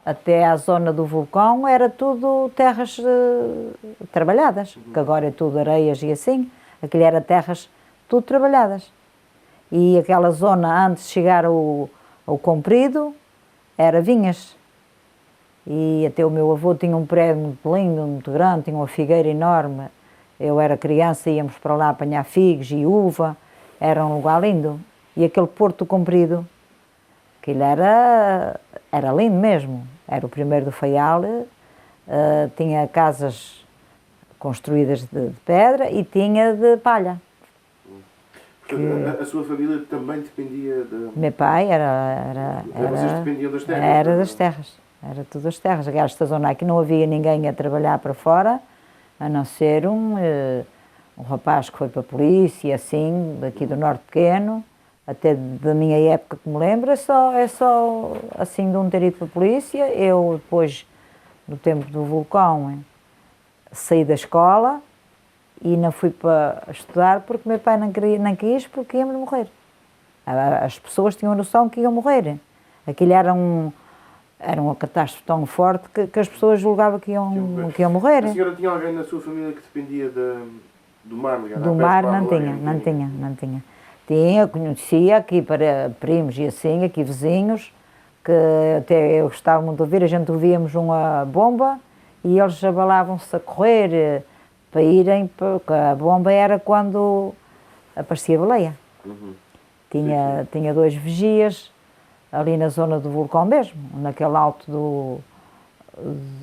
até à zona do vulcão era tudo terras trabalhadas, que agora é tudo areias e assim. Aquilo era terras tudo trabalhadas. E aquela zona, antes de chegar ao comprido, era vinhas. E até o meu avô tinha um prédio muito lindo, muito grande, tinha uma figueira enorme. Eu era criança, íamos para lá apanhar figos e uva, era um lugar lindo. E aquele Porto Comprido, aquilo era lindo mesmo. Era o primeiro do Faial, tinha casas construídas de pedra e tinha de palha. Portanto, a sua família também dependia de... Meu pai era Vocês dependiam das terras? Era das terras, era tudo das terras. Esta zona aqui não havia ninguém a trabalhar para fora, a não ser um rapaz que foi para a polícia, assim, daqui do Norte Pequeno, até da minha época que me lembro, é só assim de um ter ido para a polícia. Eu depois, no tempo do vulcão, saí da escola e não fui para estudar porque meu pai não quis, porque íamos morrer. As pessoas tinham a noção que iam morrer. Aquilo era uma catástrofe tão forte que as pessoas julgavam que iam morrer. A senhora tinha alguém na sua família que dependia do mar? Do mar não tinha. Conhecia aqui para primos e assim, aqui vizinhos, que até eu gostava muito de ouvir, a gente ouvíamos uma bomba e eles abalavam-se a correr para irem, porque a bomba era quando aparecia a baleia. Uhum. Tinha 2 vigias ali na zona do vulcão mesmo, naquele alto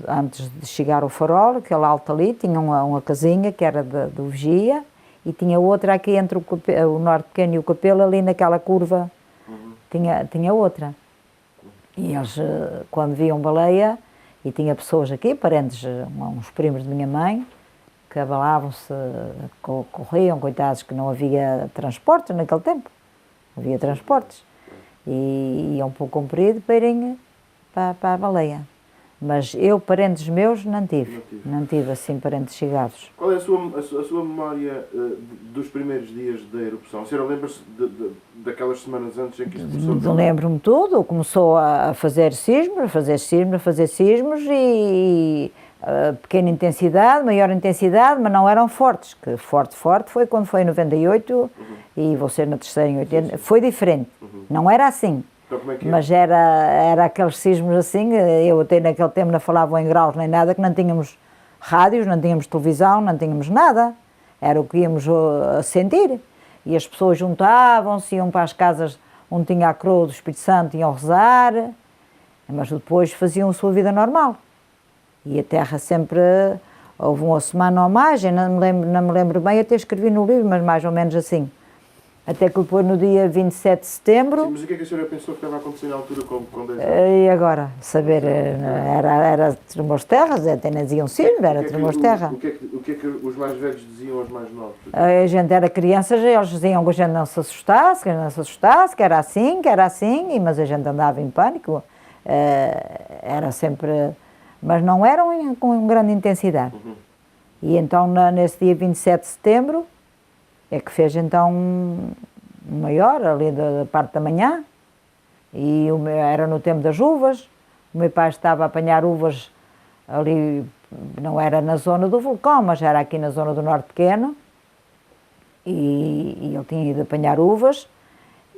antes de chegar ao farol, aquele alto ali, tinha uma casinha que era do vigia, e tinha outra aqui entre o Norte Pequeno e o Capelo, ali naquela curva, tinha outra. E eles, quando viam baleia, e tinha pessoas aqui, parentes, uns primos de minha mãe, que abalavam-se, corriam, coitados, que não havia transportes naquele tempo, não havia transportes, e iam para o comprido para irem para a baleia. Mas eu, parentes meus, não tive assim parentes chegados. Qual é a sua memória dos primeiros dias da erupção? A senhora lembra-se daquelas semanas antes em que isto começou? Lembro-me tudo, começou a fazer sismos, e pequena intensidade, maior intensidade, mas não eram fortes, que forte foi quando foi em 98 e você na terceira em 80, foi diferente, não era assim. Então, como é que é? Mas era aqueles sismos assim, eu até naquele tempo não falava em graus nem nada, que não tínhamos rádios, não tínhamos televisão, não tínhamos nada, era o que íamos a sentir. E as pessoas juntavam-se, iam para as casas onde tinha a coroa do Espírito Santo, iam rezar, mas depois faziam a sua vida normal. E a terra sempre, houve uma semana ou mais, eu não me lembro bem, até escrevi no livro, mas mais ou menos assim. Até que depois no dia 27 de setembro... Sim, mas o que é que a senhora pensou que estava a acontecer na altura com 10 anos? E agora, saber, era tremores de terras, até nem diziam sismos, era tremores de terra. O que é que os mais velhos diziam aos mais novos? A gente era crianças, eles diziam que a gente não se assustasse, que era assim, mas a gente andava em pânico, era sempre... Mas não eram com grande intensidade. E então, nesse dia 27 de setembro, é que fez então maior, ali da parte da manhã, e era no tempo das uvas, o meu pai estava a apanhar uvas ali, não era na zona do vulcão, mas era aqui na zona do Norte Pequeno, e ele tinha ido apanhar uvas,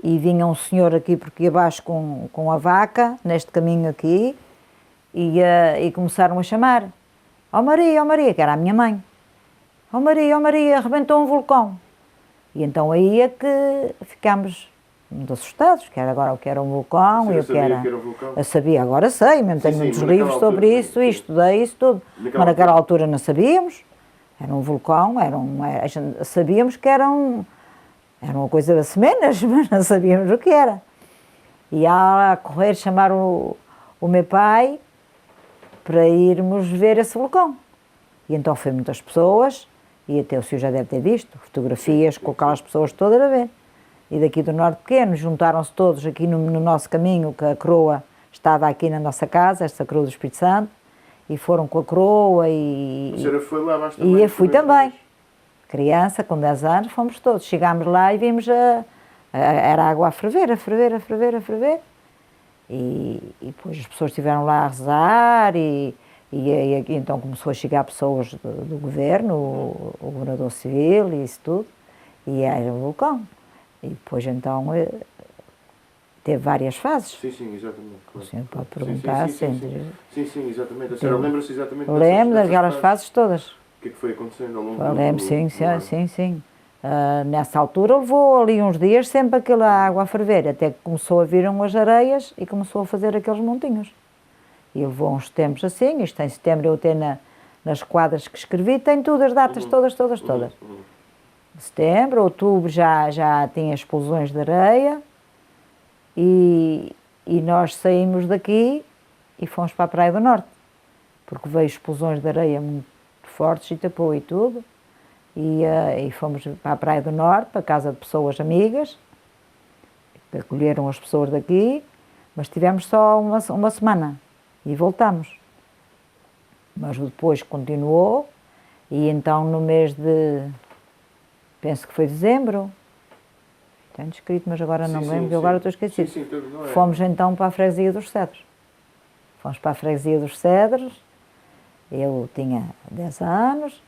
e vinha um senhor aqui por aqui abaixo com a vaca, neste caminho aqui, e começaram a chamar, ó Maria, que era a minha mãe, ó Maria, arrebentou um vulcão. E então aí é que ficámos muito assustados, que era agora o que era um vulcão e o que era... Que era um vulcão? Eu sabia, agora sei, mesmo tenho muitos livros sobre isso, estudei isso tudo. Mas naquela altura não sabíamos, era um vulcão, sabíamos que era uma coisa de semenas, mas não sabíamos o que era. E a correr chamar o meu pai para irmos ver esse vulcão. E então foi muitas pessoas, e até o senhor já deve ter visto, fotografias com aquelas pessoas todas a ver. E daqui do Norte Pequeno juntaram-se todos aqui no nosso caminho, que a coroa estava aqui na nossa casa, esta coroa do Espírito Santo, e foram com a coroa e... A senhora foi lá bastante? E eu fui também. Criança, com 10 anos, fomos todos. Chegámos lá e vimos era água a ferver. E depois as pessoas estiveram lá a rezar e então começou a chegar pessoas do governo, o governador civil e isso tudo, e era um vulcão. E depois então teve várias fases. Sim, sim, exatamente. Claro. O senhor pode perguntar sempre. Sim, exatamente. A senhora lembra-se exatamente Lembro dessas daquelas fases todas. O que é que foi acontecendo ao longo do Lembro, sim, do ano? sim. Nessa altura levou ali uns dias sempre aquela água a ferver, até que começou a vir umas areias e começou a fazer aqueles montinhos. E levou uns tempos assim, isto em setembro eu até nas quadras que escrevi, tem tudo, as datas todas. Setembro, outubro já tinha explosões de areia e nós saímos daqui e fomos para a Praia do Norte, porque veio explosões de areia muito fortes e tapou e tudo. E fomos para a Praia do Norte, para a casa de pessoas amigas, que acolheram as pessoas daqui, mas tivemos só uma semana e voltamos. Mas depois continuou e então no mês de, penso que foi dezembro, tenho escrito, mas agora não me lembro, porque agora estou esquecido. Fomos então para a Freguesia dos Cedros. Fomos para a Freguesia dos Cedros, eu tinha 10 anos,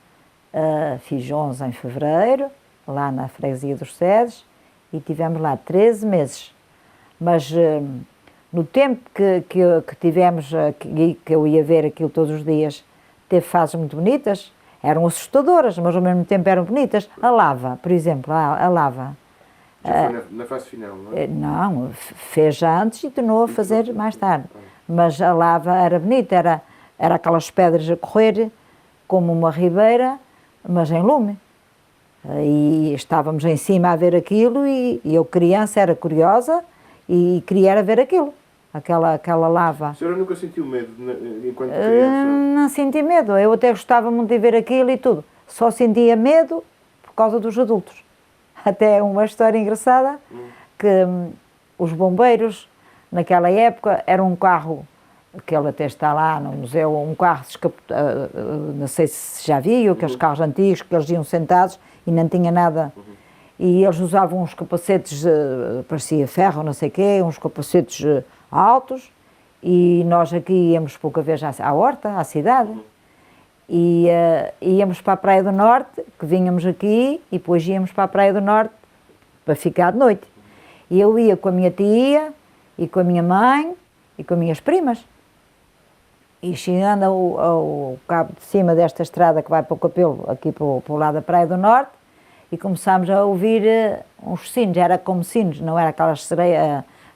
fiz 11 em fevereiro, lá na Freguesia dos Cedros, e tivemos lá 13 meses. Mas no tempo que tivemos, que eu ia ver aquilo todos os dias, teve fases muito bonitas, eram assustadoras, mas ao mesmo tempo eram bonitas. A lava, por exemplo, a lava. Já foi na fase final, não é? Não, fez já antes e tornou a fazer mais tarde. Mas a lava era bonita, era aquelas pedras a correr, como uma ribeira, mas em lume. E estávamos em cima a ver aquilo e eu, criança, era curiosa e queria ver aquilo, aquela lava. A senhora nunca sentiu medo enquanto criança? Não senti medo, eu até gostava muito de ver aquilo e tudo. Só sentia medo por causa dos adultos. Até uma história engraçada, que os bombeiros, naquela época, era um carro, que ele até está lá no museu, um carro não sei se já viu, aqueles carros antigos que eles iam sentados e não tinha nada. E eles usavam uns capacetes, parecia ferro, não sei o quê, uns capacetes altos, e nós aqui íamos pouca vez à horta, à cidade, e íamos para a Praia do Norte, que vínhamos aqui, e depois íamos para a Praia do Norte para ficar de noite. E eu ia com a minha tia, e com a minha mãe, e com as minhas primas. E chegando ao cabo de cima desta estrada que vai para o Capelo, aqui para o lado da Praia do Norte, e começámos a ouvir uns sinos, era como sinos, não era aquelas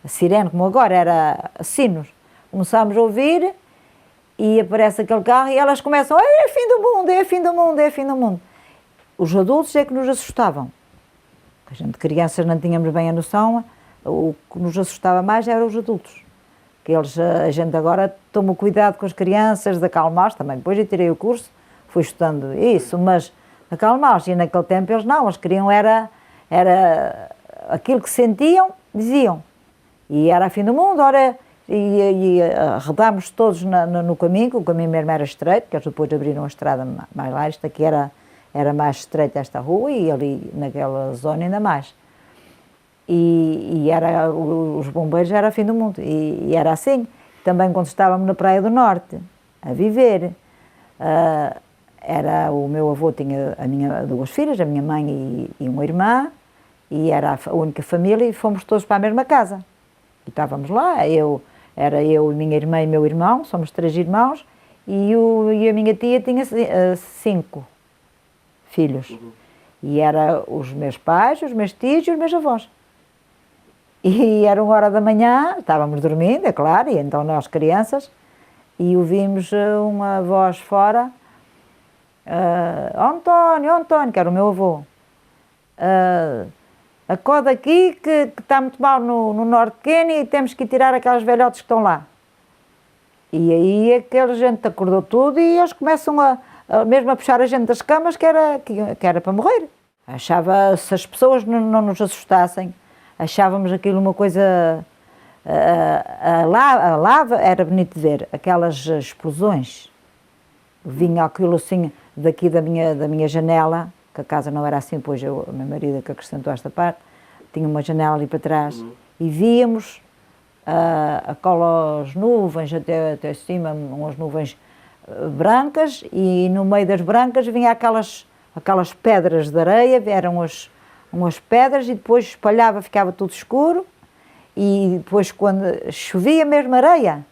sirene como agora, era sinos. Começámos a ouvir e aparece aquele carro e elas começam, é fim do mundo, é fim do mundo, é fim do mundo. Os adultos é que nos assustavam. A gente, crianças, não tínhamos bem a noção, o que nos assustava mais eram os adultos. Que eles, a gente agora toma cuidado com as crianças, de acalmá-los também. Depois eu tirei o curso, fui estudando isso, mas acalmá-los. E naquele tempo eles não, eles queriam era aquilo que sentiam, diziam. E era a fim do mundo, ora, e arredámos todos no caminho, que o caminho mesmo era estreito, que eles depois abriram a estrada mais lá, esta aqui era mais estreita esta rua e ali naquela zona ainda mais. E os bombeiros era a fim do mundo, e era assim. Também quando estávamos na Praia do Norte, a viver, o meu avô tinha duas filhas, a minha mãe e uma irmã, e era a única família, e fomos todos para a mesma casa. E estávamos lá, era eu, minha irmã e meu irmão, somos 3 irmãos, e a minha tia tinha 5 filhos. E era os meus pais, os meus tios e os meus avós. E era 1h da manhã, estávamos dormindo, é claro, e então nós crianças, e ouvimos uma voz fora, António, que era o meu avô, acorda aqui que está muito mal no Norte Pequeno e temos que ir tirar aquelas velhotes que estão lá. E aí aquela gente acordou tudo e eles começam mesmo a puxar a gente das camas que era para morrer. Achava, se as pessoas não nos assustassem, achávamos aquilo uma coisa... A lava era bonito de ver, aquelas explosões. Vinha aquilo assim daqui da minha janela, que a casa não era assim, pois o meu marido que acrescentou esta parte, tinha uma janela ali para trás, e víamos aquelas nuvens até cima, umas nuvens brancas, e no meio das brancas vinha aquelas pedras de areia, eram umas pedras, e depois espalhava, ficava tudo escuro, e depois quando chovia mesmo areia,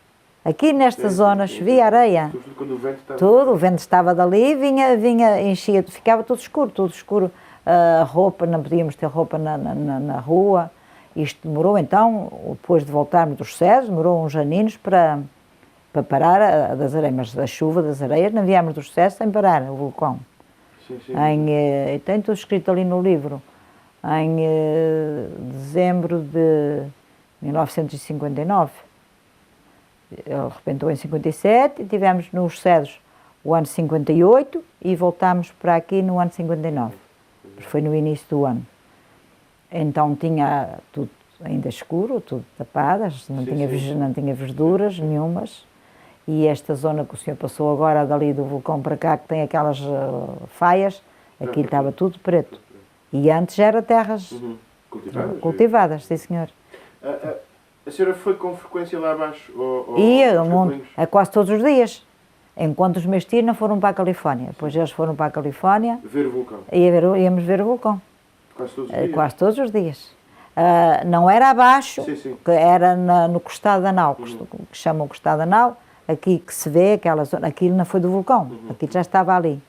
aqui nesta zona chovia areia, Quando o vento estava... tudo, o vento estava dali, vinha, enchia, ficava tudo escuro, a roupa, não podíamos ter roupa na rua. Isto demorou então, depois de voltarmos dos Céus, demorou uns aninhos para parar a das areias, mas a chuva das areias, não viemos dos Céus sem parar o vulcão. Sim. Tem tudo escrito ali no livro. Em dezembro de 1959. Ele arrebentou em 57 e tivemos nos Céus o ano 58 e voltámos para aqui no ano 59. Foi no início do ano. Então tinha tudo ainda escuro, tudo tapadas, não tinha verduras nenhumas. E esta zona que o senhor passou agora, dali do vulcão para cá, que tem aquelas faias, aquilo estava tudo preto. E antes era terras cultivadas, sim senhor. A senhora foi com frequência lá abaixo? Ia, quase todos os dias. Enquanto os meus tios não foram para a Califórnia. Depois eles foram para a Califórnia. Ver o vulcão? Íamos ver o vulcão. Quase todos os dias? Quase todos os dias. Não era abaixo, que era no Costado da Nau, que chamam Costado da Nau, aqui que se vê aquela zona, aquilo não foi do vulcão, aquilo já estava ali.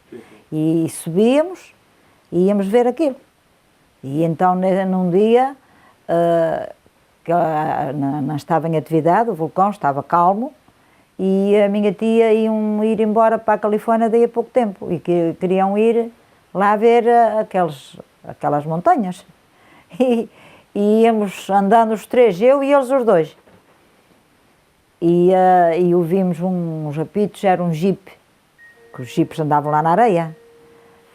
E subíamos e íamos ver aquilo. E então, num dia, que não estava em atividade, o vulcão estava calmo, e a minha tia iam ir embora para a Califórnia daí a pouco tempo, e que queriam ir lá ver aquelas montanhas. E íamos andando os três, eu e eles os dois. E ouvimos uns apitos, era um jipe, que os jipes andavam lá na areia.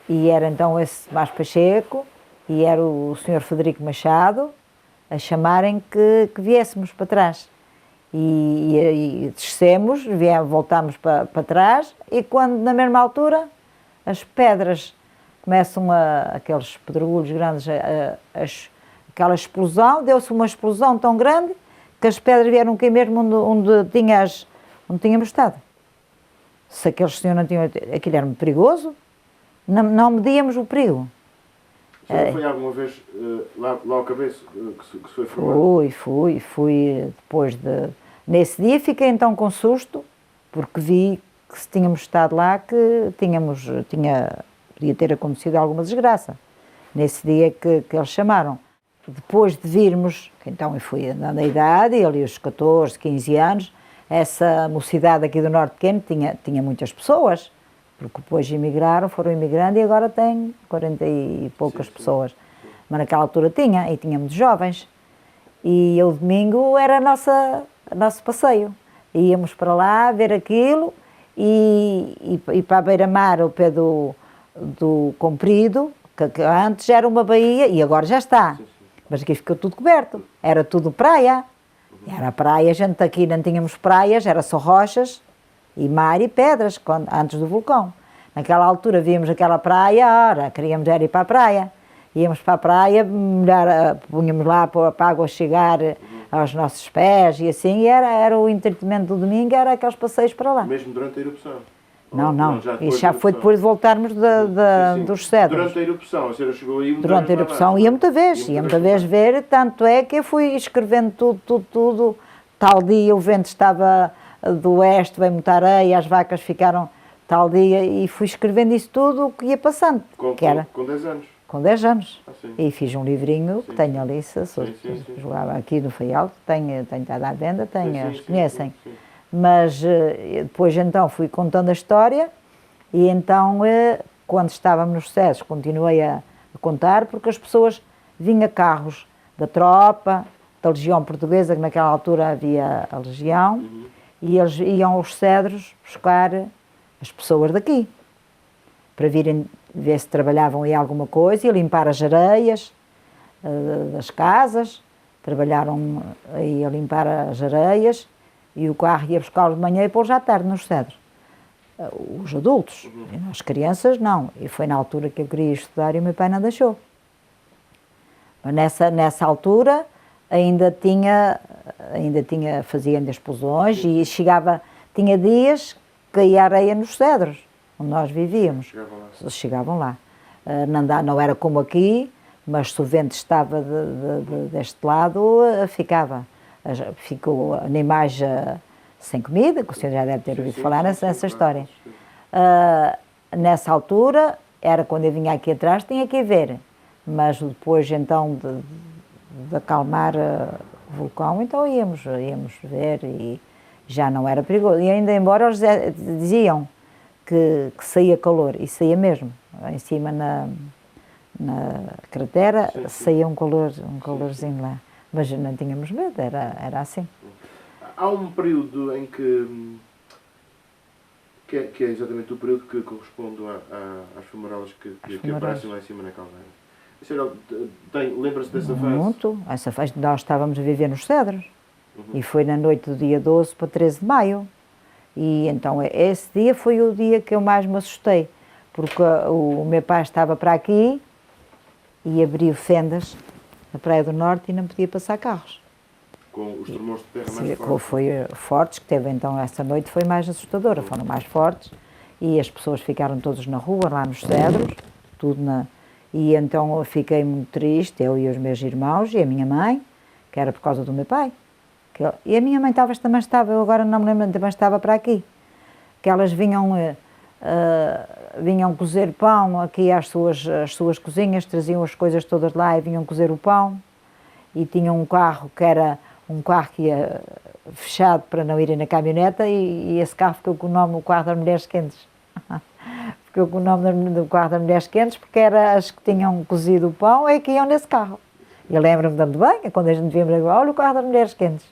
E era então esse Tomás Pacheco, e era o senhor Frederico Machado, a chamarem que viéssemos para trás. E descemos, voltámos para trás, e quando na mesma altura as pedras começam aqueles pedregulhos grandes, aquela explosão, deu-se uma explosão tão grande que as pedras vieram cair mesmo onde tínhamos estado. Se aqueles senhores não tinham... Aquilo era muito perigoso, não medíamos o perigo. Você foi alguma vez lá ao cabeço que se foi formado? Fui depois de... Nesse dia fiquei então com susto, porque vi que se tínhamos estado lá, que podia ter acontecido alguma desgraça. Nesse dia que eles chamaram. Depois de virmos, então eu fui andando a idade, ali aos 14, 15 anos, essa mocidade aqui do Norte Pequeno tinha muitas pessoas, porque depois foram imigrando e agora tem 40 e poucas pessoas. Mas naquela altura tinha muitos jovens. E o domingo era nosso passeio. Íamos para lá ver aquilo e para a beira-mar, ao pé do Comprido, que antes era uma baía e agora já está. Mas aqui ficou tudo coberto. Era tudo praia. Era praia, a gente aqui não tínhamos praias, era só rochas e mar e pedras, antes do vulcão. Naquela altura víamos aquela praia, queríamos ir para a praia. Íamos para a praia, punhamos lá para a água chegar aos nossos pés e assim, e era o entretenimento do domingo, era aqueles passeios para lá. Mesmo durante a erupção? Não. Isso já foi depois de voltarmos dos cedros. Durante a erupção, a senhora chegou aí? Durante a erupção ia muita vez ver, tanto é que eu fui escrevendo tudo. Tal dia o vento estava do oeste, veio muita areia, as vacas ficaram tal dia, e fui escrevendo isso tudo o que ia passando. Com 10 anos? Com 10 anos. Sim. E fiz um livrinho que tenho ali, jogava aqui no Faial, tenho estado à venda, eles conhecem. Sim. Mas depois então fui contando a história e então quando estávamos nos Céus continuei a contar, porque as pessoas vinham carros da tropa, da Legião Portuguesa, que naquela altura havia a Legião, e eles iam aos Cedros buscar as pessoas daqui, para virem ver se trabalhavam aí alguma coisa e limpar as areias das casas. Trabalharam aí a limpar as areias. E o carro ia buscá-los de manhã e pô-los à tarde nos Cedros. Os adultos, as crianças não. E foi na altura que eu queria estudar e o meu pai não deixou. Mas nessa altura fazia ainda explosões e chegava, tinha dias que caía areia nos cedros, onde nós vivíamos. Chegavam lá. Não era como aqui, mas se o vento estava deste lado, ficou animais sem comida, que o senhor já deve ter ouvido falar nessa história. Nessa altura, era quando eu vinha aqui atrás, tinha que ir ver, mas depois então de acalmar o vulcão, então íamos ver e já não era perigoso. E ainda embora eles diziam que saía calor, e saía mesmo, em cima na cratera, saía um calorzinho lá, mas não tínhamos medo, era assim. Há um período em que é exatamente o período que corresponde às fumarolas que aparecem lá em cima na caldeira. Lembra-se dessa fase? Muito. Essa fase, nós estávamos a viver nos cedros. E foi na noite do dia 12 para 13 de maio. E então esse dia foi o dia que eu mais me assustei. Porque o meu pai estava para aqui e abriu fendas na Praia do Norte e não podia passar carros. Com os tremores de terra mais fortes? Foi fortes, que teve então essa noite foi mais assustadora, foram mais fortes. E as pessoas ficaram todas na rua, lá nos cedros, E então eu fiquei muito triste, eu e os meus irmãos e a minha mãe, que era por causa do meu pai. E a minha mãe também estava, eu agora não me lembro, também estava para aqui. Que elas vinham cozer pão aqui às suas cozinhas, traziam as coisas todas lá e vinham cozer o pão. E tinham um carro que era um carro que ia fechado para não irem na caminhoneta e esse carro ficou com o nome, o carro das mulheres quentes. Ficou com o nome do carro das mulheres quentes porque eram as que tinham cozido o pão e que iam nesse carro. Eu lembro-me tanto bem, quando a gente via, olha o carro das mulheres quentes.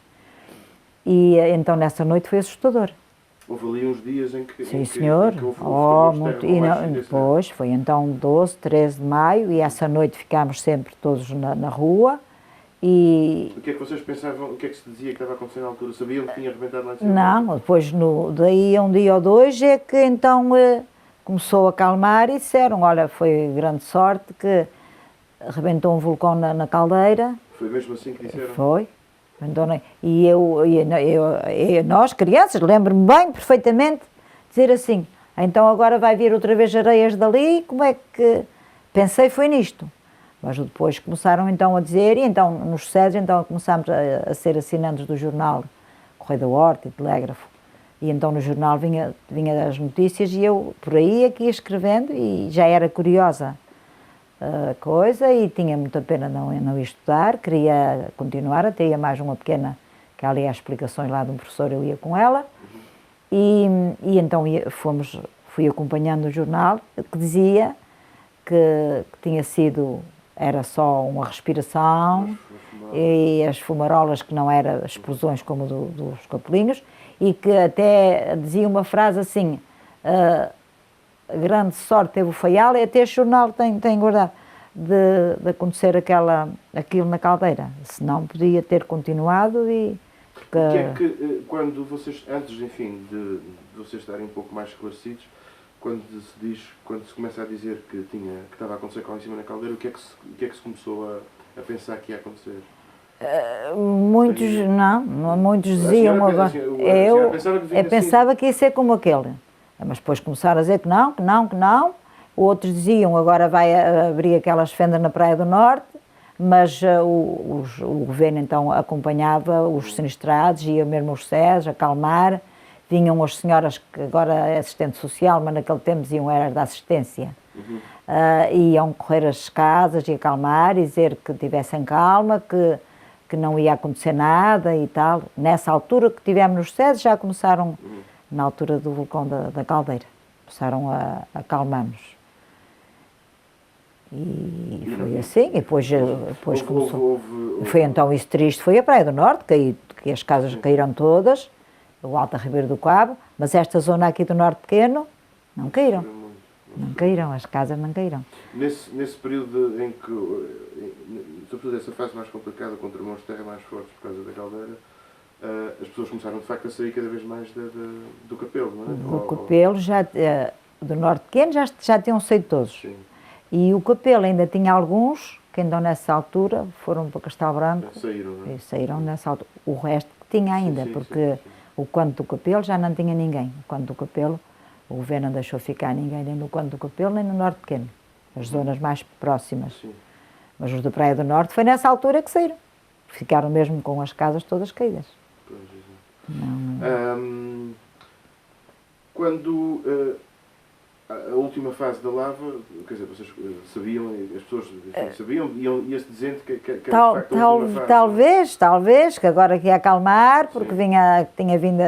E então nessa noite foi assustador. Houve ali uns dias em que... Sim, senhor. Depois foi então 12, 13 de maio e essa noite ficámos sempre todos na rua. E... O que é que vocês pensavam, o que é que se dizia que estava a acontecer na altura? Sabiam que tinha arrebentado lá em cima? Não, depois daí a um dia ou dois é que então começou a acalmar e disseram, olha, foi grande sorte que arrebentou um vulcão na caldeira. Foi mesmo assim que disseram? Foi. E nós, crianças, lembro-me bem, perfeitamente, dizer assim, então agora vai vir outra vez areias dali, como é que... Pensei foi nisto. Mas depois começaram então a dizer, e então nos cedros então começámos a ser assinantes do jornal Correio da Horta e Telégrafo. E então no jornal vinha as notícias e eu por aí aqui ia escrevendo e já era curiosa a coisa e tinha muita pena não ir estudar, queria continuar, até ia mais uma pequena, que ali há explicações lá de um professor, eu ia com ela. E então fui acompanhando o jornal que dizia que tinha sido... Era só uma respiração e as fumarolas que não eram explosões como dos capelinhos e que até dizia uma frase assim, grande sorte teve o Faial e até este jornal tem guardado de acontecer aquilo na caldeira, senão podia ter continuado e... O que é que, quando vocês, antes enfim, de vocês estarem um pouco mais esclarecidos, quando se começa a dizer que estava a acontecer lá em cima na caldeira, o que é que se começou a pensar que ia acontecer? Muitos diziam agora. Eu pensava que ia ser como aquele, mas depois começaram a dizer que não. Outros diziam agora vai abrir aquelas fendas na Praia do Norte, mas o governo então acompanhava os sinistrados, ia mesmo aos cedros, acalmar. Vinham as senhoras que agora é assistente social, mas naquele tempo diziam era da assistência. Iam correr as casas e acalmar e dizer que tivessem calma, que não ia acontecer nada e tal. Nessa altura que tivemos nos cedros já começaram, na altura do vulcão da caldeira, começaram a acalmar-nos. E foi assim, e depois começou. Foi então isso triste, foi a Praia do Norte, que as casas caíram todas, o Alto Ribeiro do Cabo, mas esta zona aqui do Norte Pequeno não caíram. Não caíram, as casas não caíram. Nesse período em que, sobretudo essa fase mais complicada, com tremores de terra mais fortes por causa da caldeira, as pessoas começaram de facto a sair cada vez mais do Capelo, não é? Do Capelo, do Norte Pequeno já tinham saído todos. Sim. E o Capelo ainda tinha alguns que então nessa altura foram para Castelo Branco Saíram, não é? e saíram nessa altura. O resto que tinha ainda, sim, porque sim. o Conde do Capelo já não tinha ninguém. O Conde do Capelo, o governo não deixou ficar ninguém nem no Conde do Capelo nem no Norte Pequeno, as zonas mais próximas. Sim. Mas os da Praia do Norte foi nessa altura que saíram. Ficaram mesmo com as casas todas caídas. Pois, exato. Não, Quando a última fase da lava, quer dizer, vocês sabiam, as pessoas enfim, sabiam, ia-se dizendo que era de facto a última fase. Talvez, que agora que ia acalmar, porque tinha vindo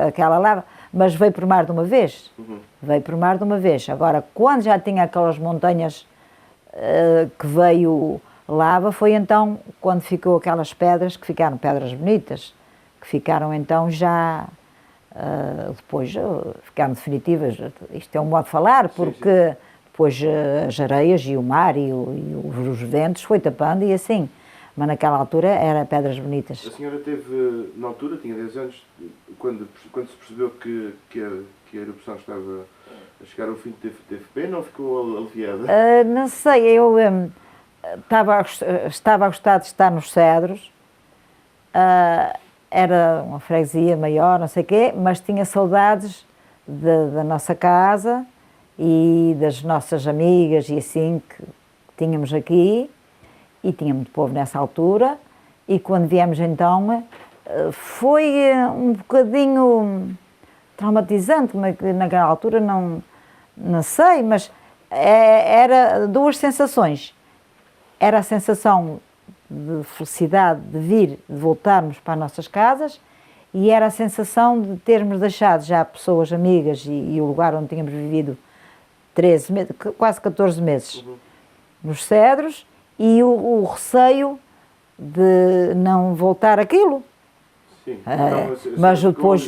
aquela lava, mas veio por mar de uma vez. Veio por mar de uma vez. Agora, quando já tinha aquelas montanhas que veio lava, foi então quando ficou aquelas pedras, que ficaram pedras bonitas, que ficaram então já, depois ficaram definitivas. Isto é um modo de falar, porque depois as areias e o mar e os ventos foi tapando e assim. Mas naquela altura eram pedras bonitas. A senhora teve, na altura, tinha 10 anos, quando se percebeu que a erupção estava a chegar ao fim, teve pena ou ficou aliviada? Não sei, eu estava a gostar de estar nos Cedros, era uma freguesia maior, não sei o quê, mas tinha saudades da nossa casa e das nossas amigas e assim que tínhamos aqui, e tinha muito povo nessa altura, e quando viemos então foi um bocadinho traumatizante, mas naquela altura não sei, mas era duas sensações. Era a sensação de felicidade de vir, de voltarmos para as nossas casas, e era a sensação de termos deixado já pessoas amigas e o lugar onde tínhamos vivido 13 meses, quase 14 meses, nos Cedros, e o receio de não voltar aquilo. Sim, mas depois,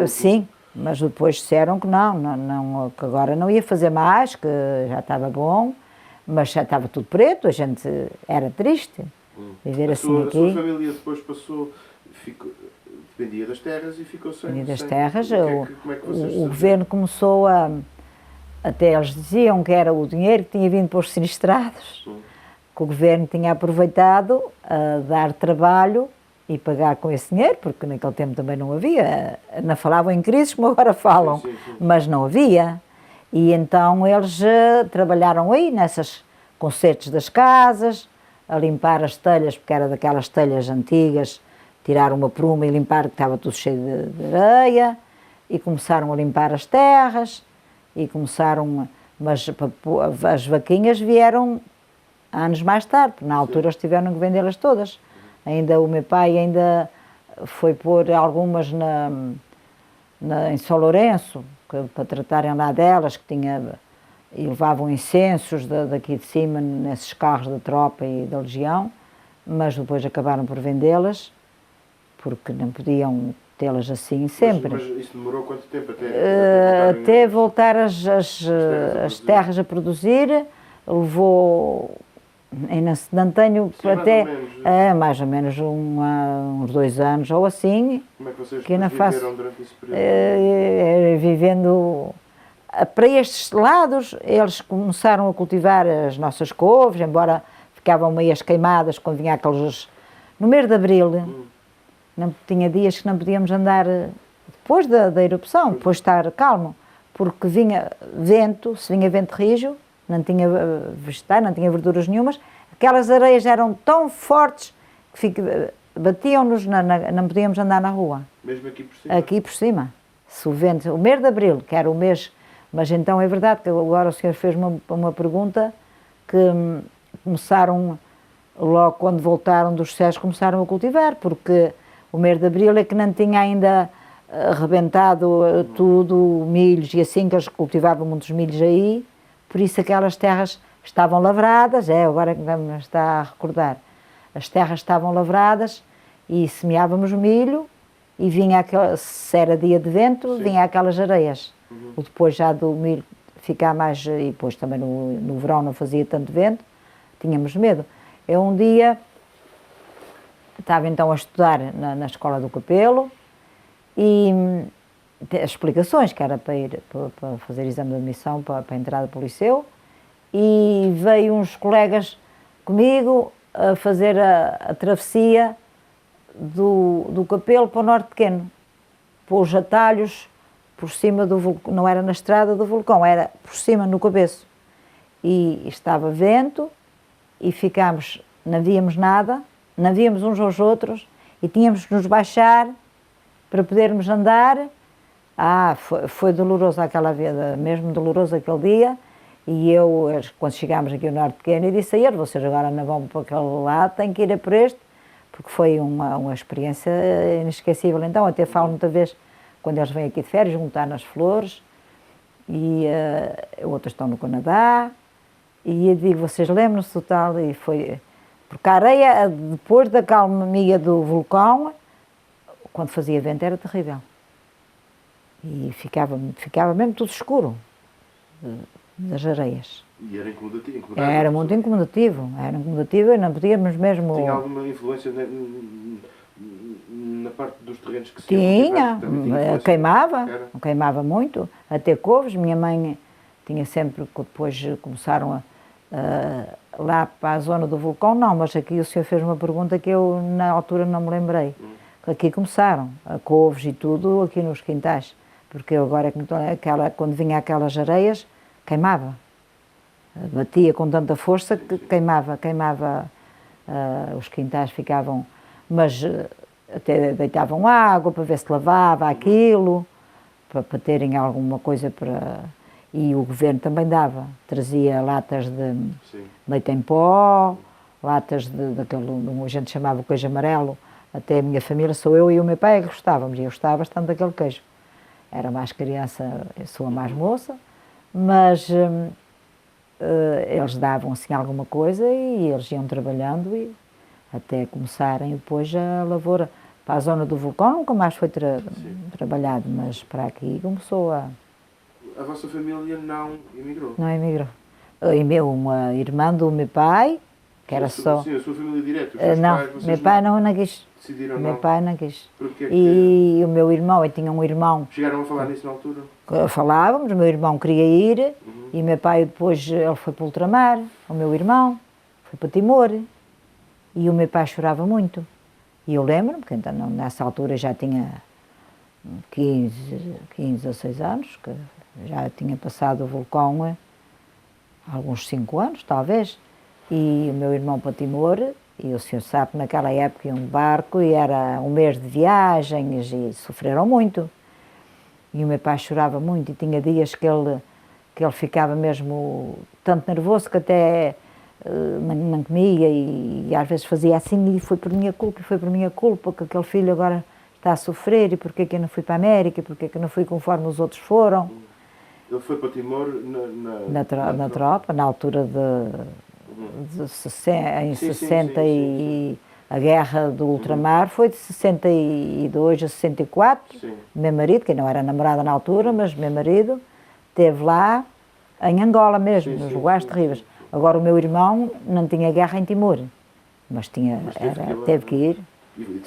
sim, mas depois disseram que que agora não ia fazer mais, que já estava bom, mas já estava tudo preto, a gente era triste viver assim aqui. A sua família depois dependia das terras e ficou sem... Dependia das terras, Como é que vocês o governo começou até eles diziam que era o dinheiro que tinha vindo para os sinistrados, que o governo tinha aproveitado a dar trabalho e pagar com esse dinheiro, porque naquele tempo também não havia, não falavam em crises como agora falam, sim. mas não havia. E então eles trabalharam aí nesses concertos das casas, a limpar as telhas, porque era daquelas telhas antigas, tirar uma pruma e limpar, que estava tudo cheio de areia, e começaram a limpar as terras, e começaram, mas as vaquinhas vieram anos mais tarde, porque na altura eles tiveram que vendê-las todas. Ainda o meu pai foi pôr algumas em São Lourenço, para tratarem lá delas, e levavam incensos daqui de cima, nesses carros da tropa e da legião, mas depois acabaram por vendê-las, porque não podiam tê-las assim sempre. Mas isso demorou quanto tempo até voltar as terras a produzir? Levou... Não tenho até mais ou menos uns 2 anos ou assim. Como é que vocês viveram durante esse período? Vivendo para estes lados, eles começaram a cultivar as nossas couves, embora ficavam meias queimadas quando vinha aqueles... No mês de abril, não tinha dias que não podíamos andar depois da erupção, depois de estar calmo, porque vinha vento, se vinha vento rijo, não tinha vegetais, não tinha verduras nenhumas, aquelas areias eram tão fortes que batiam-nos, não podíamos andar na rua. Mesmo aqui por cima? Aqui por cima. Se o vento, o mês de abril, que era o mês, mas então é verdade que agora o senhor fez uma pergunta que começaram, logo quando voltaram dos céus, começaram a cultivar, porque o mês de abril é que não tinha ainda arrebentado tudo, milhos e assim, que eles cultivavam muitos milhos aí. Por isso aquelas terras estavam lavradas, agora que me está a recordar, as terras estavam lavradas e semeávamos milho e vinha se era dia de vento, vinha aquelas areias. Depois já do milho ficar mais, e depois também no verão não fazia tanto vento, tínhamos medo. Eu um dia estava então a estudar na escola do Capelo e as explicações, que era para fazer exame de admissão para a entrada para o liceu, e veio uns colegas comigo a fazer a travessia do Capelo para o Norte Pequeno, pôs atalhos por cima do vulcão, não era na estrada do vulcão, era por cima no cabeço. E estava vento e ficámos, não víamos nada, não víamos uns aos outros e tínhamos que nos baixar para podermos andar. Foi doloroso aquela vida, mesmo doloroso aquele dia. E eu, quando chegámos aqui ao Norte Pequeno, eu disse a eles, vocês agora não vão para aquele lado, têm que ir a por este, porque foi uma experiência inesquecível. Então, até falo muitas vezes, quando eles vêm aqui de férias, juntar nas flores, e outros estão no Canadá, e eu digo, vocês lembram-se do tal, e foi... Porque a areia, depois da calmia do vulcão, quando fazia vento era terrível. E ficava mesmo tudo escuro, das areias. E era incomodativo? Era muito incomodativo, e não podíamos mesmo... Tinha alguma influência na parte dos terrenos que se Tinha, queimava muito, até couves. Minha mãe tinha sempre, depois começaram lá para a zona do vulcão, não, mas aqui o senhor fez uma pergunta que eu na altura não me lembrei. Aqui começaram, a couves e tudo, aqui nos quintais, porque eu agora, quando vinha aquelas areias, queimava. Batia com tanta força que queimava, os quintais ficavam, mas até deitavam água para ver se lavava aquilo, para terem alguma coisa para... E o governo também dava, trazia latas de leite em pó, latas daquele, a gente chamava o queijo amarelo, até a minha família, sou eu e o meu pai que gostávamos, e eu gostava bastante daquele queijo. Era mais criança, eu sou a mais moça, mas eles davam assim alguma coisa e eles iam trabalhando e até começarem depois a lavoura. Para a zona do vulcão nunca mais foi trabalhado, mas para aqui começou a... A vossa família não emigrou? Não emigrou. Uma irmã do meu pai, que era só... Sim, a sua família direta, os seus não, pais, meu pai não quis. Decidiram Meu não? pai não quis. Porquê E o meu irmão, eu tinha um irmão... Chegaram a falar nisso na altura? Falávamos, o meu irmão queria ir, e meu pai depois, ele foi para o ultramar, o meu irmão, foi para Timor, e o meu pai chorava muito. E eu lembro-me, porque então, nessa altura já tinha 15 ou 16 anos, que já tinha passado o vulcão alguns 5 anos, talvez, e o meu irmão para Timor, e o senhor sabe que naquela época ia um barco e era um mês de viagens e sofreram muito. E o meu pai chorava muito e tinha dias que ele ficava mesmo tanto nervoso que até não comia e às vezes fazia assim e foi por minha culpa, que aquele filho agora está a sofrer e porque é que eu não fui para a América, porque é que eu não fui conforme os outros foram. Ele foi para Timor na tropa, na altura em 60 e a guerra do ultramar foi de 62 a 64. Sim. Meu marido, que não era namorada na altura, mas meu marido esteve lá em Angola mesmo, nos lugares terríveis. Agora o meu irmão não tinha guerra em Timor, mas teve que ir. E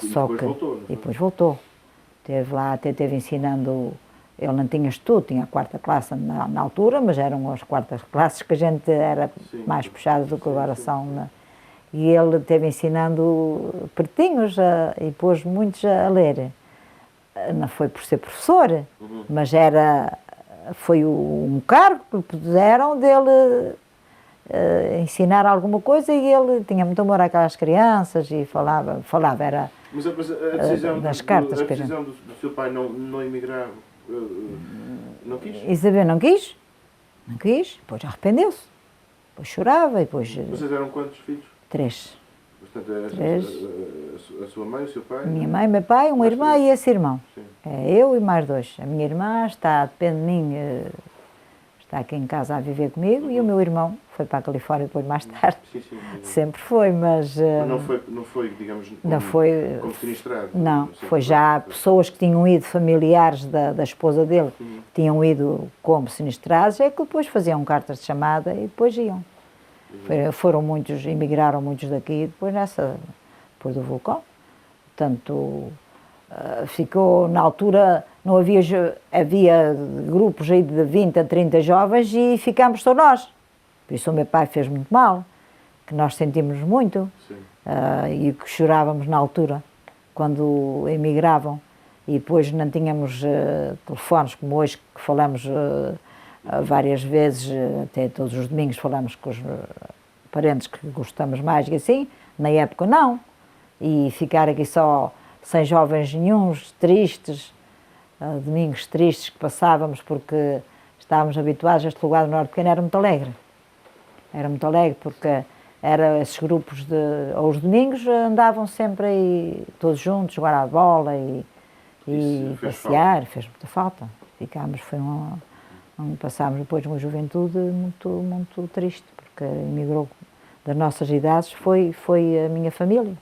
depois voltou. Esteve lá, até esteve ensinando. Ele não tinha estudo, tinha a 4ª classe na altura, mas eram as 4ª classes que a gente era mais puxado do que agora são. E ele esteve ensinando pertinhos e pôs muitos a ler. Não foi por ser professor, mas foi um cargo que lhe puseram dele ensinar alguma coisa e ele tinha muito amor àquelas crianças e falava era mas a decisão das cartas. A decisão do seu pai não emigrar, não quis? Isabel não quis, depois arrependeu-se, depois chorava e depois... Vocês eram quantos filhos? 3. Portanto, 3. A sua mãe, o seu pai? Minha mãe, meu pai, uma irmã e esse irmão. Sim. Eu e mais 2. A minha irmã depende de mim, está aqui em casa a viver comigo e o meu irmão foi para a Califórnia depois mais tarde. Sim. Sempre foi, mas... não foi, digamos, como sinistrado? Não, foi já pessoas que tinham ido, familiares da esposa dele, tinham ido como sinistrados, é que depois faziam cartas de chamada e depois iam. Foram muitos, emigraram muitos daqui depois do vulcão. Portanto, ficou na altura, não havia grupos aí de 20 a 30 jovens e ficámos só nós. Por isso o meu pai fez muito mal. que nós sentimos muito, Sim. e que chorávamos na altura, quando emigravam, e depois não tínhamos telefones como hoje, que falamos várias vezes, até todos os domingos falamos com os parentes que gostamos mais e assim, na época não, e ficar aqui só sem jovens nenhuns, tristes, domingos tristes que passávamos porque estávamos habituados a este lugar do Norte Pequeno, era muito alegre porque esses grupos aos domingos andavam sempre aí todos juntos, jogar à bola e passear, fez muita falta. Passámos depois uma juventude muito, muito triste, porque emigrou das nossas idades, foi a minha família.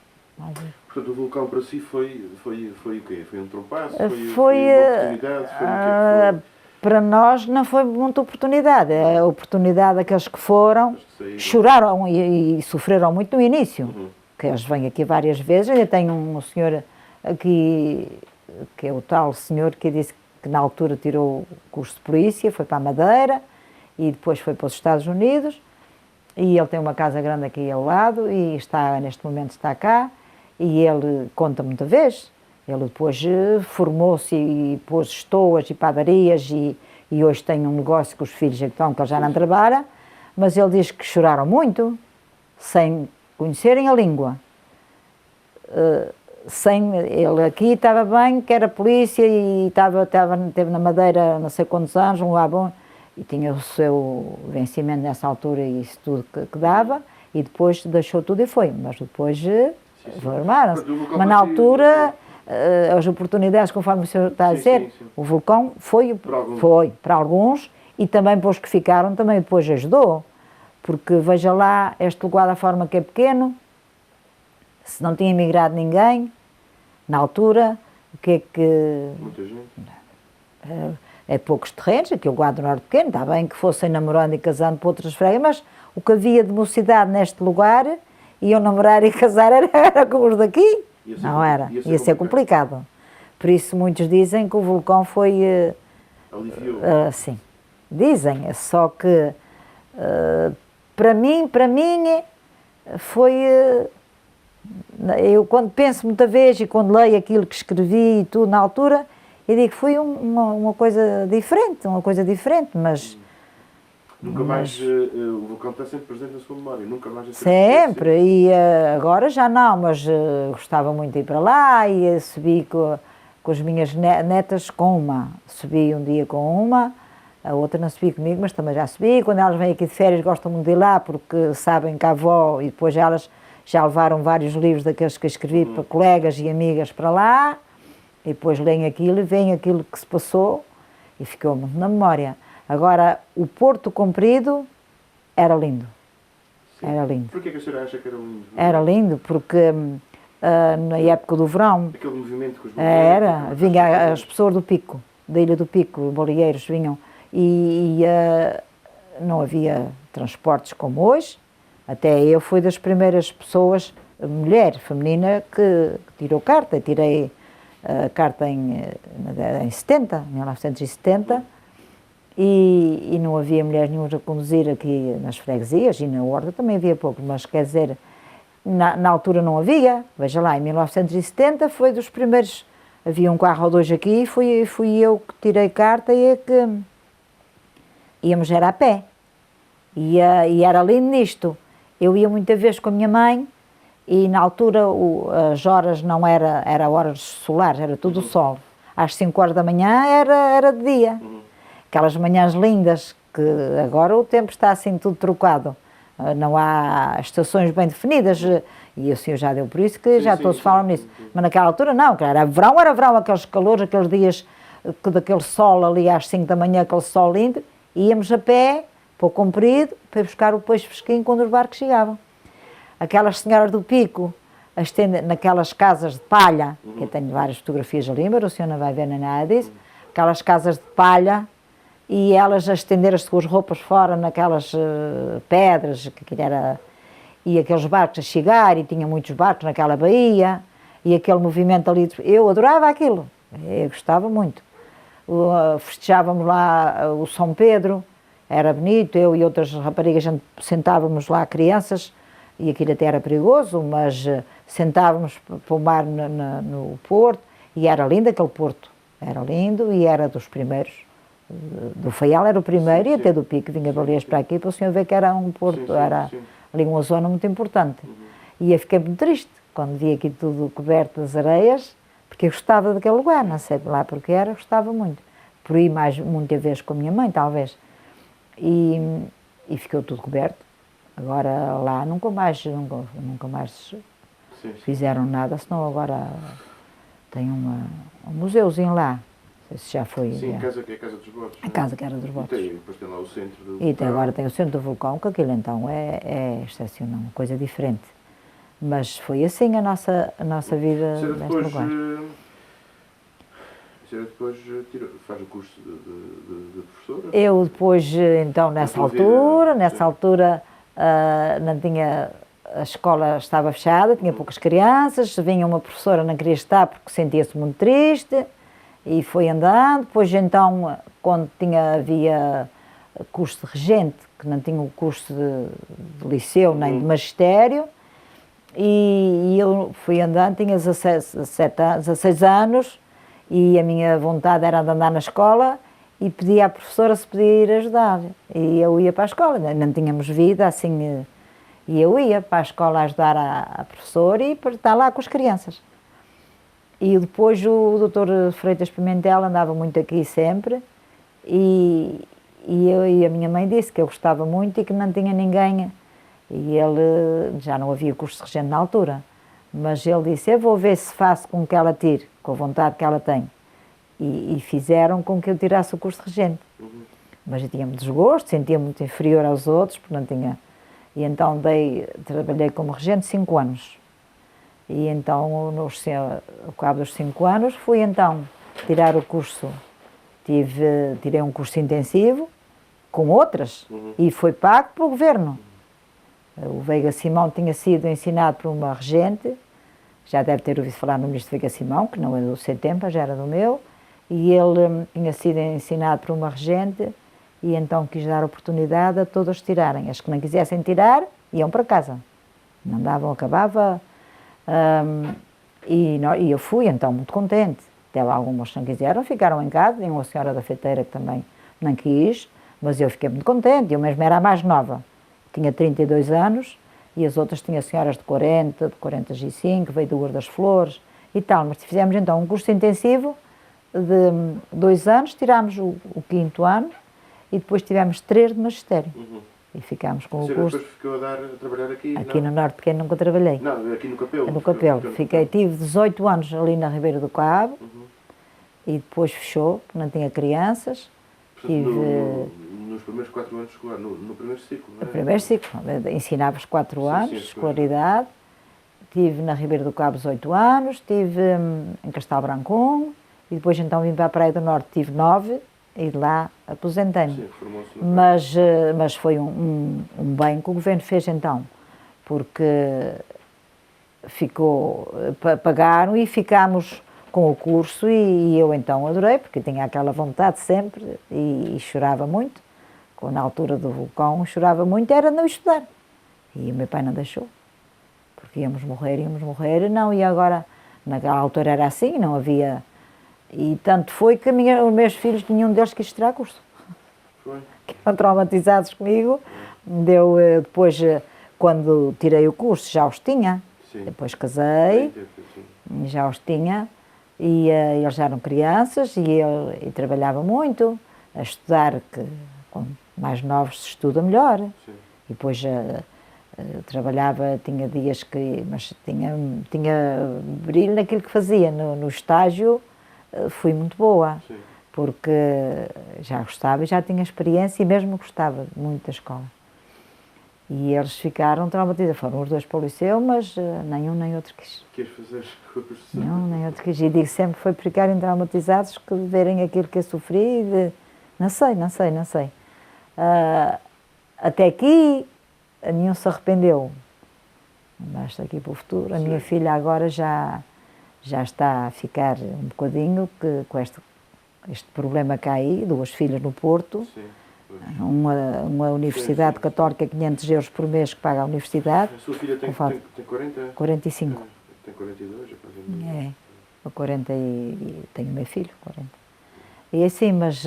Portanto, o vulcão para si foi o quê? Foi um trompaço? Foi uma oportunidade? Foi o quê? Para nós não foi muita oportunidade. A oportunidade daqueles que foram, choraram e sofreram muito no início. Que eles vêm aqui várias vezes. Ainda tenho um senhor aqui, que é o tal senhor que disse que na altura tirou o curso de polícia, foi para a Madeira e depois foi para os Estados Unidos. E ele tem uma casa grande aqui ao lado e neste momento está cá. E ele conta muita vez. Ele depois formou-se e pôs estoas e padarias e hoje tem um negócio com os filhos que estão, que ele já não trabalha, mas ele diz que choraram muito, sem conhecerem a língua. Ele aqui estava bem, que era polícia e esteve na Madeira não sei quantos anos, um lugar bom, e tinha o seu vencimento nessa altura e isso tudo que dava, e depois deixou tudo e foi, mas depois formaram-se. Mas na altura, as oportunidades, conforme o senhor está a dizer, o vulcão foi para alguns e também para os que ficaram, também depois ajudou, porque veja lá, este lugar da forma que é pequeno, se não tinha emigrado ninguém, na altura, o que é que... Muita gente. É poucos terrenos, aqui o lugar do Norte Pequeno, está bem que fossem namorando e casando para outras fregas, mas o que havia de mocidade neste lugar, iam namorar e casar era como os daqui. Não era, ia ser complicado. Por isso muitos dizem que o vulcão foi... aliviou. Sim, dizem, só que para mim foi... eu quando penso muita vez e quando leio aquilo que escrevi e tudo na altura, eu digo que foi uma coisa diferente, mas... Nunca mais, o vulcão está sempre presente na sua memória, nunca mais... Sempre, e agora já não, mas gostava muito de ir para lá e subi com as minhas netas com uma. Subi um dia com uma, a outra não subi comigo, mas também já subi. Quando elas vêm aqui de férias gostam muito de ir lá porque sabem que a avó, e depois elas já levaram vários livros daqueles que eu escrevi para colegas e amigas para lá, e depois leem aquilo e veem aquilo que se passou e ficou muito na memória. Agora, o Porto Comprido era lindo. Sim. Era lindo. Porquê que a senhora acha que era lindo? Era lindo porque na época do verão... Aquele movimento que os vinha as pessoas do Pico, da Ilha do Pico, boleeiros vinham e não havia transportes como hoje. Até eu fui das primeiras pessoas, mulher, feminina, que tirou carta. Tirei a carta em 1970. E não havia mulheres nenhumas a conduzir aqui nas freguesias e na Horta também havia pouco, mas quer dizer, na altura não havia. Veja lá, em 1970 foi dos primeiros, havia um carro ou dois aqui, fui eu que tirei carta e é que íamos era a pé. E era lindo nisto. Eu ia muita vez com a minha mãe e na altura as horas não era horas solares, era tudo sol. Às 5 horas da manhã era de dia. Aquelas manhãs lindas, que agora o tempo está assim tudo trocado, não há estações bem definidas, e o senhor já deu por isso que já todos falam nisso, mas naquela altura não, era verão, aqueles calores, aqueles dias daquele sol ali às 5 da manhã, aquele sol lindo, íamos a pé, para o comprido, para buscar o peixe fresquinho quando os barcos chegavam. Aquelas senhoras do Pico, naquelas casas de palha, que eu tenho várias fotografias ali, mas o senhor não vai ver nem nada disso, aquelas casas de palha, e elas a estender as suas roupas fora naquelas pedras, que aquilo era, e aqueles barcos a chegar, e tinha muitos barcos naquela baía, e aquele movimento ali, eu adorava aquilo, eu gostava muito. Festejávamos lá o São Pedro, era bonito, eu e outras raparigas, a gente sentávamos lá, crianças, e aquilo até era perigoso, mas sentávamos para o mar no porto, e era lindo aquele porto, era lindo e era dos primeiros, do Faial era o primeiro, Sim, e sim. até do Pico, vinha baleias para aqui, para o senhor ver que era um porto, Sim, sim, era sim. ali uma zona muito importante. E eu fiquei muito triste quando vi aqui tudo coberto das areias, porque eu gostava daquele lugar, não sei lá porque era, gostava muito. Por aí mais muita vez com a minha mãe, talvez. E ficou tudo coberto. Agora lá nunca mais Sim, sim. fizeram nada, senão agora tem um museuzinho lá. Não sei se já foi. Sim, já. que é a Casa dos Botes. A casa que era dos E votos. depois tem lá o centro do E até vulcão. agora tem o centro do vulcão, que aquilo então é excepcional, uma coisa diferente. Mas foi assim a nossa vida Isso era neste depois, lugar. faz o curso de professora? Eu depois, então, nessa tua vida, altura, não tinha, a escola estava fechada, tinha poucas crianças, vinha uma professora, não queria estar porque sentia-se muito triste, e foi andando. Depois, então, quando havia curso de regente, que não tinha o curso de liceu nem de magistério, e eu fui andando, tinha 16 anos, e a minha vontade era de andar na escola, e pedi à professora se podia ir ajudar. E eu ia para a escola, não tínhamos vida, assim, e eu ia para a escola ajudar a professora e para estar lá com as crianças. E depois o doutor Freitas Pimentel andava muito aqui sempre, e a minha mãe disse que eu gostava muito e que não tinha ninguém. E ele, já não havia curso de regente na altura, mas ele disse, eu vou ver se faço com que ela tire, com a vontade que ela tem. E fizeram com que eu tirasse o curso de regente. Mas eu tinha-me desgosto, sentia-me muito inferior aos outros, porque não tinha... E então trabalhei como regente 5 anos. E então, ao cabo dos 5 anos, fui então tirar o curso, tirei um curso intensivo, com outras, e foi pago pelo governo. O Veiga Simão tinha sido ensinado por uma regente, já deve ter ouvido falar no ministro Veiga Simão, que não é do seu tempo, já era do meu, e ele tinha sido ensinado por uma regente, e então quis dar oportunidade a todos tirarem. As que não quisessem tirar, iam para casa. Não davam, acabava. E eu fui então muito contente. Até lá algumas que não quiseram, ficaram em casa, tinha uma senhora da feiteira que também não quis, mas eu fiquei muito contente, eu mesmo era a mais nova. Tinha 32 anos e as outras tinham senhoras de 40, de 45, veio do das Flores e tal. Mas fizemos então um curso intensivo de 2 anos, tirámos o 5º ano e depois tivemos 3 de magistério. E ficámos com o curso. Depois ficou a trabalhar aqui? Aqui no Norte Pequeno nunca trabalhei. Não, aqui no Capelo. No Capelo. Tive 18 anos ali na Ribeira do Cabo e depois fechou, porque não tinha crianças. Portanto, nos primeiros 4 anos escolar, no primeiro ciclo, não é? No primeiro ciclo, ensinava-os 4 anos, sim, escolaridade. Tive na Ribeira do Cabo 18 anos, estive em Castelo Branco e depois então vim para a Praia do Norte, tive 9 e de lá aposentei-me. Sim, formou-se. Mas foi um bem que o governo fez então, porque pagaram e ficámos com o curso e eu então adorei, porque tinha aquela vontade sempre e chorava muito. Na altura do vulcão chorava muito, era não estudar. E o meu pai não deixou, porque íamos morrer, não, e agora, naquela altura era assim, não havia... E tanto foi que os meus filhos, nenhum deles quis tirar curso. Foi. Estavam traumatizados comigo. Depois, quando tirei o curso, já os tinha. Sim. Depois casei, já os tinha. E eles já eram crianças e trabalhava muito a estudar, que com mais novos se estuda melhor. Sim. E depois trabalhava, tinha dias que... Mas tinha brilho naquilo que fazia. No estágio fui muito boa. Sim. Porque já gostava e já tinha experiência e mesmo gostava muito da escola. E eles ficaram traumatizados. Foram os 2 para o liceu, mas nenhum nem outro quis. Quis fazer curso? Nenhum nem outro quis. E digo sempre foi por ficarem traumatizados que verem aquilo que eu sofri. Não sei. Até aqui, nenhum se arrependeu. Basta aqui para o futuro. A minha filha agora já está a ficar um bocadinho com este problema cá aí, 2 filhas no Porto. Sim, uma universidade sim. católica, 500 euros por mês que paga a universidade. A sua filha tem 40? 45. Tem 42, quase. É, ou 40 e tenho meu filho, 40. E assim, mas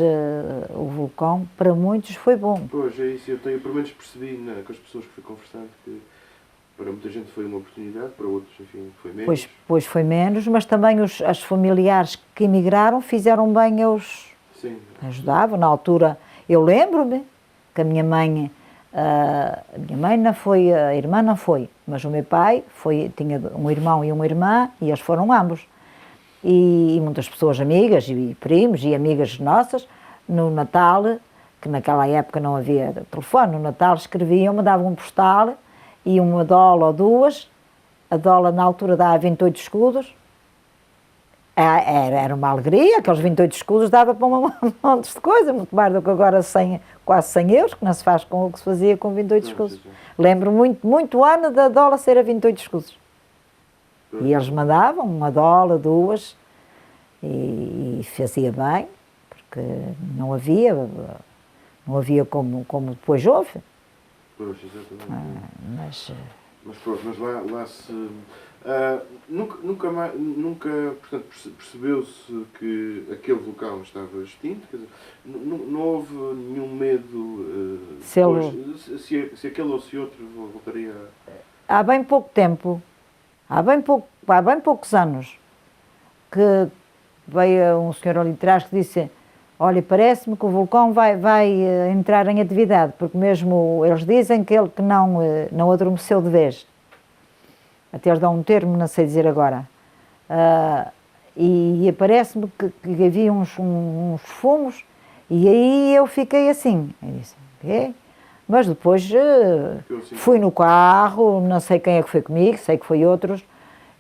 o vulcão para muitos foi bom. Pois, é isso. Eu pelo menos percebi com as pessoas que fui conversando que para muita gente foi uma oportunidade, para outros, enfim, foi menos. Pois foi menos, mas também os familiares que emigraram fizeram bem aos... Sim. Ajudavam. Na altura, eu lembro-me que a minha mãe não foi, a irmã não foi, mas o meu pai tinha um irmão e uma irmã, e eles foram ambos. E muitas pessoas amigas, e primos, e amigas nossas, no Natal, que naquela época não havia telefone, no Natal escreviam, me davam um postal, e uma dólar ou duas, a dólar na altura dava 28 escudos, era uma alegria, aqueles 28 escudos dava para um monte de coisa, muito mais do que agora quase 100 euros, que não se faz com o que se fazia com 28 escudos. Lembro muito ano da dólar ser a 28 escudos. E eles mandavam uma dólar, duas, e fazia bem, porque não havia como depois houve. Pois, exatamente. Mas pronto, mas lá se... nunca portanto, percebeu-se que aquele vulcão estava extinto? Quer dizer, não houve nenhum medo se aquele ou se outro voltaria a... Há bem pouco tempo, há bem poucos anos, que veio um senhor ali atrás que disse: olha, parece-me que o vulcão vai entrar em atividade, porque mesmo eles dizem que ele que não adormeceu de vez. Até eles dão um termo, não sei dizer agora. E parece-me que havia uns fumos, e aí eu fiquei assim. Eu disse, okay. Mas depois fui no carro, não sei quem é que foi comigo, sei que foi outros,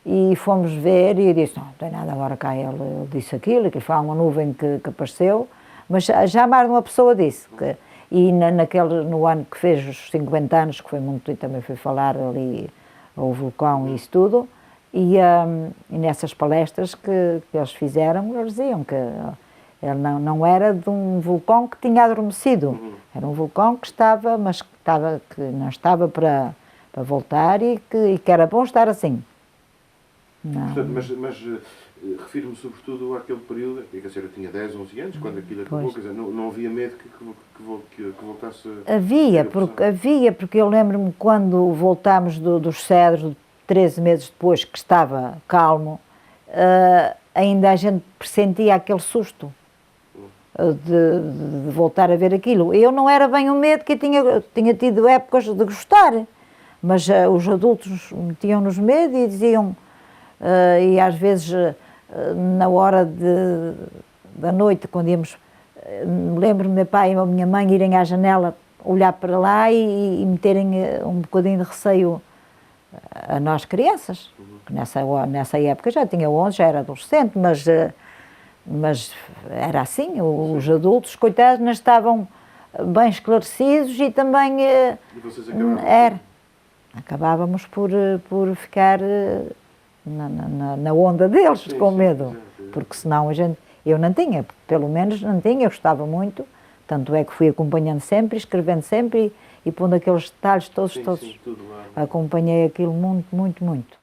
e fomos ver, e eu disse, não tem nada agora cá, ele disse aquilo, que foi uma nuvem que apareceu, mas já mais de uma pessoa disse. E no ano que fez os 50 anos, que foi muito, e também foi falar ali o vulcão e isso tudo, e nessas palestras que eles fizeram, eles diziam que ele não era de um vulcão que tinha adormecido, era um vulcão que estava, mas que não estava para voltar e que era bom estar assim. Não. Portanto, mas refiro-me sobretudo àquele período, que a senhora tinha 10, 11 anos, quando aquilo acabou, quer dizer, não havia medo que voltasse a... Havia, porque eu lembro-me quando voltámos dos cedros, 13 meses depois, que estava calmo, ainda a gente pressentia aquele susto de voltar a ver aquilo. Eu não era bem o medo, que eu tinha tido épocas de gostar, mas os adultos metiam-nos medo e diziam... e às vezes, na hora da noite, quando íamos, lembro-me meu pai e a minha mãe irem à janela, olhar para lá e meterem um bocadinho de receio a nós crianças, que nessa época já tinha 11, já era adolescente, mas era assim, os adultos, coitados, não estavam bem esclarecidos e também E vocês acabávamos por ficar... Na onda deles, com medo, porque senão eu não tinha, pelo menos não tinha, eu gostava muito, tanto é que fui acompanhando sempre, escrevendo sempre e pondo aqueles detalhes todos, tudo lá. Acompanhei aquilo muito.